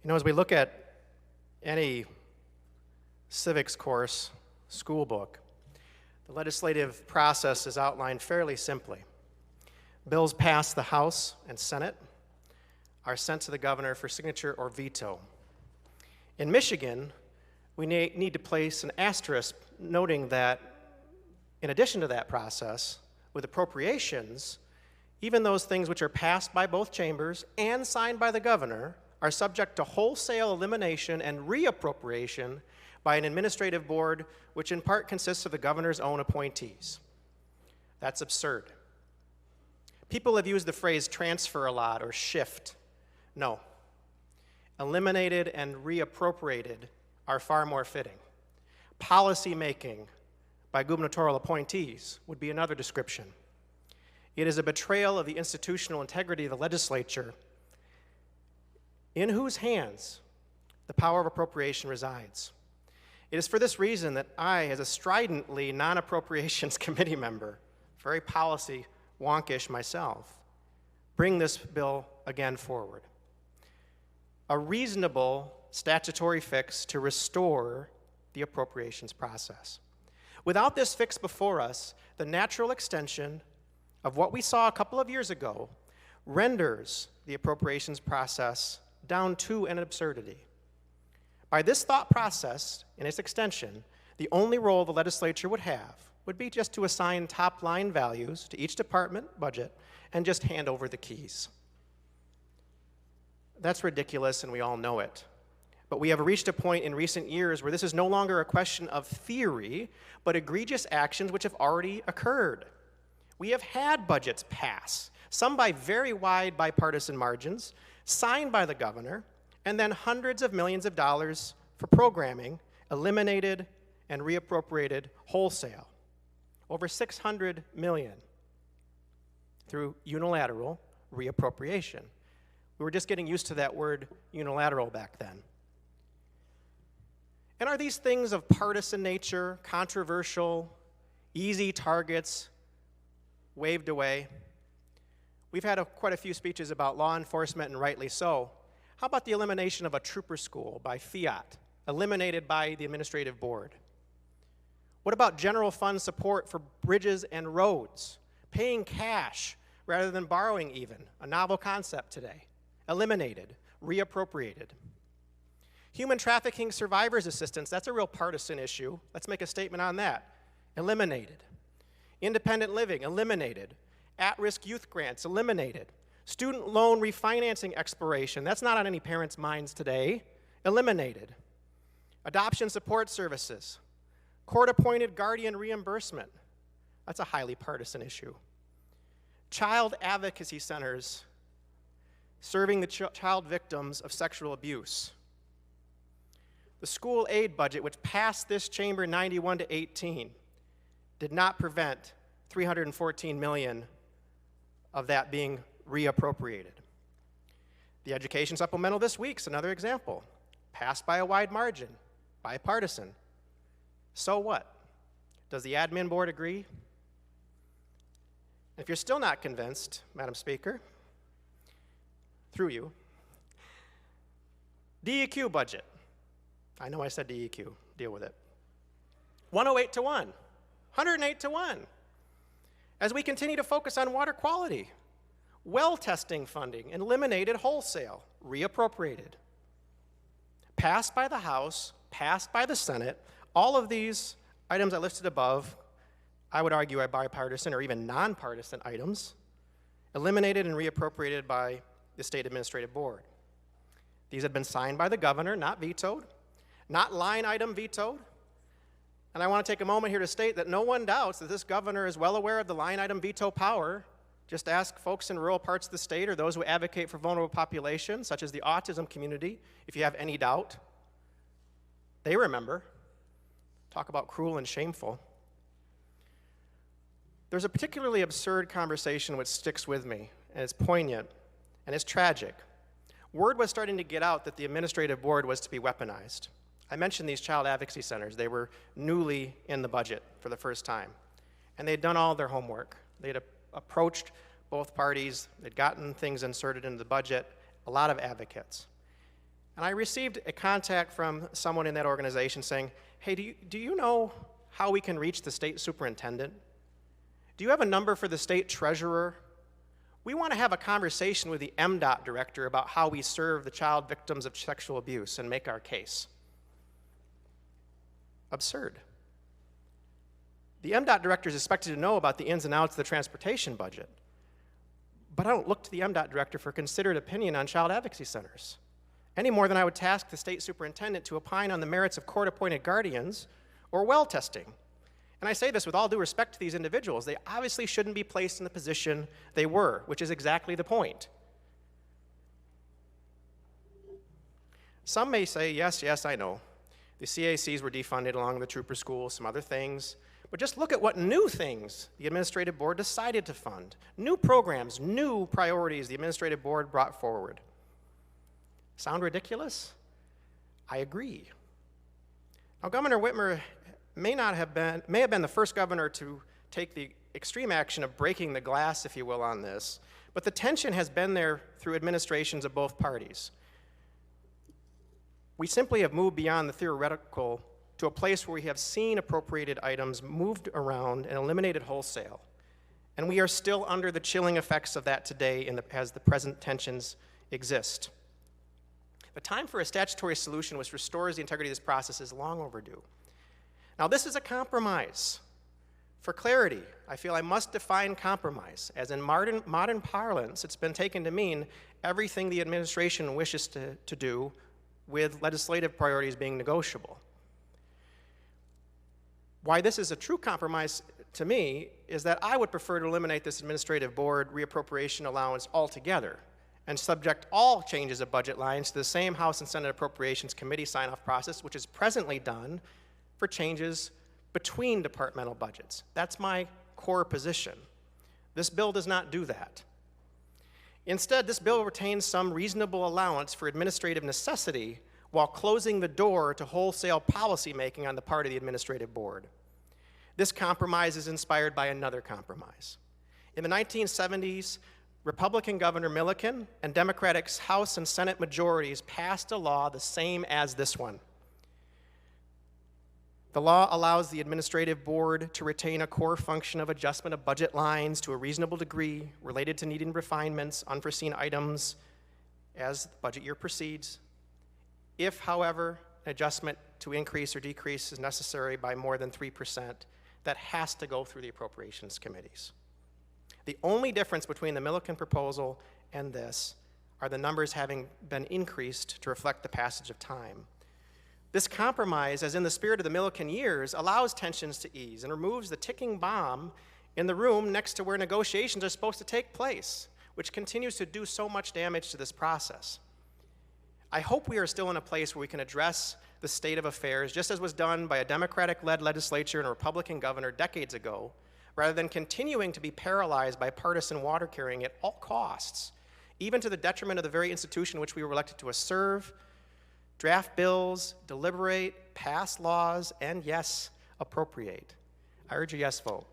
You know, as we look at any civics course, school book, the legislative process is outlined fairly simply. Bills pass the House and Senate, are sent to the governor for signature or veto. In Michigan, we need to place an asterisk noting that in addition to that process, with appropriations, even those things which are passed by both chambers and signed by the governor are subject to wholesale elimination and reappropriation by an administrative board, which in part consists of the governor's own appointees. That's absurd. People have used the phrase transfer a lot or shift. No. Eliminated and reappropriated are far more fitting. Policy making by gubernatorial appointees would be another description. It is a betrayal of the institutional integrity of the legislature, in whose hands the power of appropriation resides. It is for this reason that I, as a stridently non-appropriations committee member, very policy wonkish myself, bring this bill again forward. A reasonable statutory fix to restore the appropriations process. Without this fix before us, the natural extension of what we saw a couple of years ago renders the appropriations process down to an absurdity. By this thought process, in its extension, the only role the legislature would have would be just to assign top-line values to each department budget and just hand over the keys. That's ridiculous, and we all know it. But we have reached a point in recent years where this is no longer a question of theory, but egregious actions which have already occurred. We have had budgets pass, some by very wide bipartisan margins, signed by the governor, and then hundreds of millions of dollars for programming eliminated and reappropriated wholesale. Over $600 million through unilateral reappropriation. We were just getting used to that word unilateral back then. And are these things of partisan nature, controversial, easy targets, waved away? We've had quite a few speeches about law enforcement, and rightly so. How about the elimination of a trooper school by fiat, eliminated by the administrative board? What about general fund support for bridges and roads, paying cash rather than borrowing even, a novel concept today, eliminated, reappropriated? Human trafficking survivors assistance, that's a real partisan issue. Let's make a statement on that. Eliminated. Independent living, eliminated. At-risk youth grants, eliminated. Student loan refinancing expiration, that's not on any parents' minds today, eliminated. Adoption support services. Court-appointed guardian reimbursement, that's a highly partisan issue. Child advocacy centers serving the child victims of sexual abuse. The school aid budget, which passed this chamber 91-18, did not prevent $314 million of that being reappropriated. The education supplemental this week is another example. Passed by a wide margin, bipartisan. So what? Does the admin board agree? If you're still not convinced, Madam Speaker, through you, DEQ budget. I know I said DEQ, deal with it. 108-1, 108-1. As we continue to focus on water quality, well testing funding, eliminated wholesale, reappropriated. Passed by the House, passed by the Senate, all of these items I listed above, I would argue are bipartisan or even nonpartisan items, eliminated and reappropriated by the state administrative board. These had been signed by the governor, not vetoed, not line item vetoed. And I want to take a moment here to state that no one doubts that this governor is well aware of the line item veto power. Just ask folks in rural parts of the state or those who advocate for vulnerable populations, such as the autism community, if you have any doubt. They remember. Talk about cruel and shameful. There's a particularly absurd conversation which sticks with me, and it's poignant, and it's tragic. Word was starting to get out that the administrative board was to be weaponized. I mentioned these child advocacy centers. They were newly in the budget for the first time, and they'd done all their homework. They'd approached both parties. They'd gotten things inserted into the budget, a lot of advocates. And I received a contact from someone in that organization saying, hey, do you know how we can reach the state superintendent? Do you have a number for the state treasurer? We want to have a conversation with the MDOT director about how we serve the child victims of sexual abuse and make our case. Absurd. The MDOT director is expected to know about the ins and outs of the transportation budget, but I don't look to the MDOT director for considered opinion on child advocacy centers, any more than I would task the state superintendent to opine on the merits of court-appointed guardians or well testing. And I say this with all due respect to these individuals. They obviously shouldn't be placed in the position they were, which is exactly the point. Some may say, yes, I know. The CACs were defunded along with the trooper school, some other things. But just look at what new things the administrative board decided to fund. New programs, new priorities the administrative board brought forward. Sound ridiculous? I agree. Now, Governor Whitmer may have been the first governor to take the extreme action of breaking the glass, if you will, on this, but the tension has been there through administrations of both parties. We simply have moved beyond the theoretical to a place where we have seen appropriated items moved around and eliminated wholesale, and we are still under the chilling effects of that today as the present tensions exist. The time for a statutory solution which restores the integrity of this process is long overdue. Now, this is a compromise. For clarity, I feel I must define compromise, as in modern parlance, it's been taken to mean everything the administration wishes to do with legislative priorities being negotiable. Why this is a true compromise to me is that I would prefer to eliminate this administrative board reappropriation allowance altogether and subject all changes of budget lines to the same House and Senate Appropriations Committee sign-off process, which is presently done for changes between departmental budgets. That's my core position. This bill does not do that. Instead, this bill retains some reasonable allowance for administrative necessity while closing the door to wholesale policymaking on the part of the administrative board. This compromise is inspired by another compromise. In the 1970s, Republican Governor Milliken and Democratic House and Senate majorities passed a law the same as this one. The law allows the administrative board to retain a core function of adjustment of budget lines to a reasonable degree related to needing refinements, unforeseen items as the budget year proceeds. If, however, an adjustment to increase or decrease is necessary by more than 3%, that has to go through the appropriations committees. The only difference between the Milliken proposal and this are the numbers having been increased to reflect the passage of time. This compromise, as in the spirit of the Milliken years, allows tensions to ease and removes the ticking bomb in the room next to where negotiations are supposed to take place, which continues to do so much damage to this process. I hope we are still in a place where we can address the state of affairs, just as was done by a Democratic-led legislature and a Republican governor decades ago, rather than continuing to be paralyzed by partisan water carrying at all costs, even to the detriment of the very institution which we were elected to serve, draft bills, deliberate, pass laws, and yes, appropriate. I urge a yes vote.